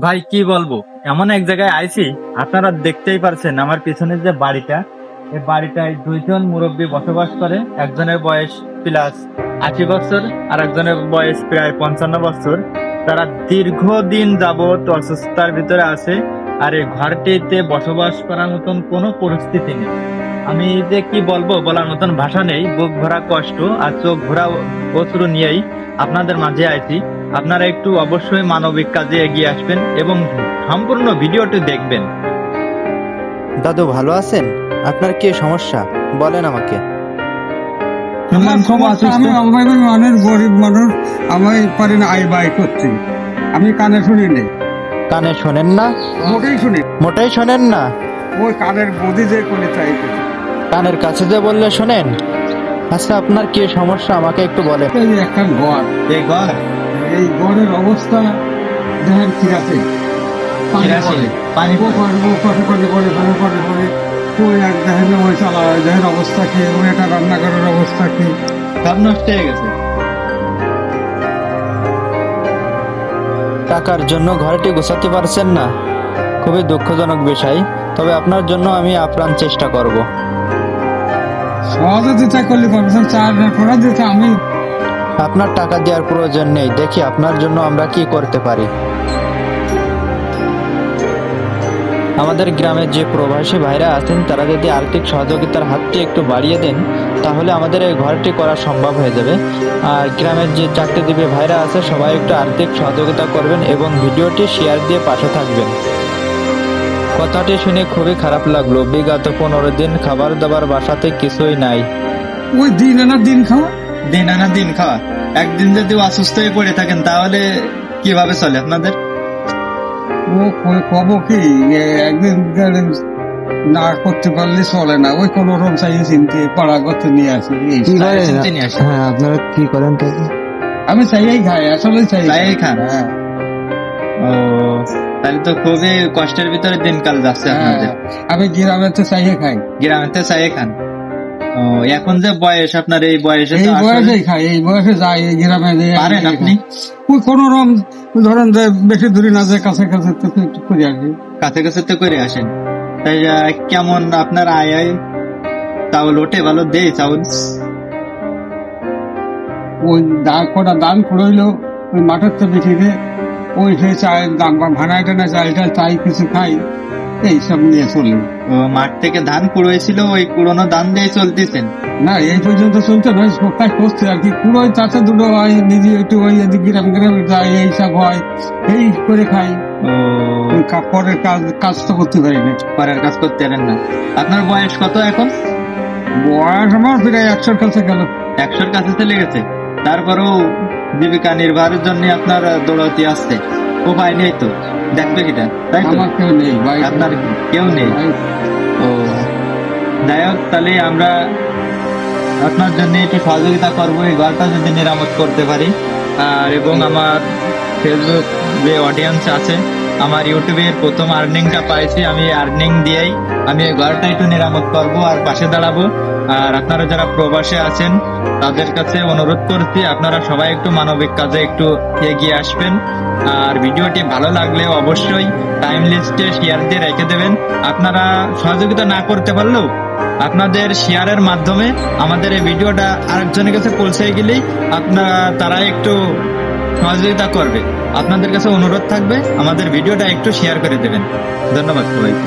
ভাই কি বলবো, এমন এক জায়গায় আইছি। আপনারা দেখতেই পারছেন আমার পিছনের যে বাড়িটা, এই বাড়িটায় দুইজন মুরব্বী বসবাস করে। একজনের বয়স প্লাস 80 বছর, আর একজনের বয়স প্রায় 55 বছর। তারা দীর্ঘদিন যাবত অসুস্থতার ভিতরে আছে, আর এই ঘরটিতে বসবাস করার মতন কোনো পরিস্থিতি নেই। আমি যে কি বলবো, বলার মতন ভাষা নেই। বুক ভরা কষ্ট আর চোখ ভরা অশ্রু নিয়েই আপনাদের মাঝে আইছি। আপনারা একটু অবশ্যই মানবিক কাজে এগিয়ে আসবেন এবং সম্পূর্ণ ভিডিওটি দেখবেন। দাদু ভালো আছেন? আপনার কি সমস্যা বলেন আমাকে। আমার সমস্যা, আমি অভাবী মানুষ, গরিব মানুষ, আমি পারি না আয় ব্যয় করতে। আমি কানে শুনি নেই, কানে শোনেন না? মোটেই শুনি। মোটেই শোনেন না? ওই কানের বদি যে করে চাইতে, কানের কাছে যে বললে শোনেন। আচ্ছা, আপনার কি সমস্যা আমাকে একটু বলেন। এই একটা ঘর, এই ঘর, এই ঘরের অবস্থা দেখেন ঠিক আছে। পানি ঠিক আছে, পড়ে, পানি ও পড়ে। কটে কটে পড়ে পড়ে পড়ে পড়ে ওই এক দেখেন ওই চালা দেখেন অবস্থা কি, ওই একটা রান্নাঘরের অবস্থা কি। সব নষ্ট হয়ে গেছে। টাকার জন্য ঘরটি গোছাতে পারছেন না, খুবই দুঃখজনক বিষয়। তবে আপনার জন্য আমি আপ্রাণ চেষ্টা করব। সহজে দিতে করলে পারছেন, চার পড়া দিতে আমি আপনার টাকা দেওয়ার প্রয়োজন নেই, দেখি আপনার জন্য আমরা কি করতে পারি। আমাদের গ্রামের যে প্রবাসী ভাইরা আছেন, তারা যদি আর্থিক সহযোগিতার হাতটি একটু বাড়িয়ে দেন, তাহলে আমাদের এই ঘরটি করা সম্ভব হয়ে যাবে। আর গ্রামের যে চাকরিজীবী ভাইরা আছে, সবাই একটু আর্থিক সহযোগিতা করবেন এবং ভিডিওটি শেয়ার দিয়ে পাশে থাকবেন। কথাটি শুনে খুবই খারাপ লাগলো। বিগত 15 দিন খাবার দাবার বাসাতে কিছুই নাই। ওই দিন আনা দিন খাওয়া। দিন আনা দিন খাওয়া। একদিন যদি অসুস্থ হয়ে পড়ে থাকেন তাহলে কিভাবে চলে আপনাদের? ও কব কি একদিন না করতে পারলে চলে না, ওই কোন রকম চাইয়ে চিনতে পাড়া করতে নিয়ে আসি। চিনতে নিয়ে আসেন? হ্যাঁ, আপনারা কি করেন তাই? আমি চাইয়াই খাই, আসলে চাইয়াই খান? হ্যাঁ, ও, তাহলে তো খুবই কষ্টের ভিতরে দিনকাল যাচ্ছে আপনাদের। আমি গ্রামে তো চাইয়ে খাই, গ্রামেতে চাইয়ে খান? ও, এখন যে বয়স আপনার, এই বয়সে এই তো আসলে বয়সেই খাই, এই বয়সে যাই এই গ্রামে যেয়ে পারেন আপনি? ওই কোন রকম ধরেন যে বেশি দূরে না যে কাছে কাছে তো একটু করে আসি। কাছে কাছে তো করে আসেন। তাই কেমন আপনার আয় আয়? চাউল ওঠে ভালো? দেয় চাউল? ওই কটা দান করইলো ওই মাঠের তো বেশি রে, ওই সে চায়ের দাম ভাড়ায় টানা চালটা তাই কিছু খাই, এইসব নিয়ে চলি। ও, মাঠ থেকে ধান কুড়োইছিল, ওই কুড়োনো ধান দিয়ে চলতেছেন? না এই পর্যন্ত চলছে নয়, কাজ করছে আর কি। কুড়োয় চাষে দুটো হয়, নিজে একটু ওই এদিক গ্রাম গ্রামে যাই, এইসব হয়, এই করে খাই। ও, ওই পরের কাজ তো করতে পারি না। পরের কাজ করতে পারেন না। আপনার বয়স কত এখন? বয়স আমার প্রায় 100 কাছে গেল। 100-র কাছে চলে গেছে। তারপরেও জীবিকা নির্বাহের জন্য আপনার দৌড়াতে আসছে। উপায় নেই তো, দেখবে কিটা, তাই তো? আমার কেউ নেই ভাই, আপনার কেউ নেই? ভাই, ও, যাই হোক, তাহলে আমরা আপনার জন্য একটু সহযোগিতা করবো, এই ঘরটা যদি মেরামত করতে পারি। আর এবং আমার ফেসবুক যে অডিয়েন্স আছে, আমার ইউটিউবের প্রথম আর্নিংটা পাইছি, আমি আর্নিং দিয়েই আমি এই ঘরটা একটু মেরামত করবো আর পাশে দাঁড়াবো। আর আপনারা যারা প্রবাসে আছেন তাদের কাছে অনুরোধ করছি, আপনারা সবাই একটু মানবিক কাজে একটু এগিয়ে আসবেন। আর ভিডিওটি ভালো লাগলে অবশ্যই টাইম লিস্টে শেয়ার দিয়ে রেখে দেবেন। আপনারা সহযোগিতা না করতে পারলেও আপনাদের শেয়ারের মাধ্যমে আমাদের এই ভিডিওটা আরেকজনের কাছে পৌঁছে গেলেই তারা একটু সহযোগিতা করবে। আপনাদের কাছে অনুরোধ থাকবে আমাদের ভিডিওটা একটু শেয়ার করে দেবেন। ধন্যবাদ সবাইকে।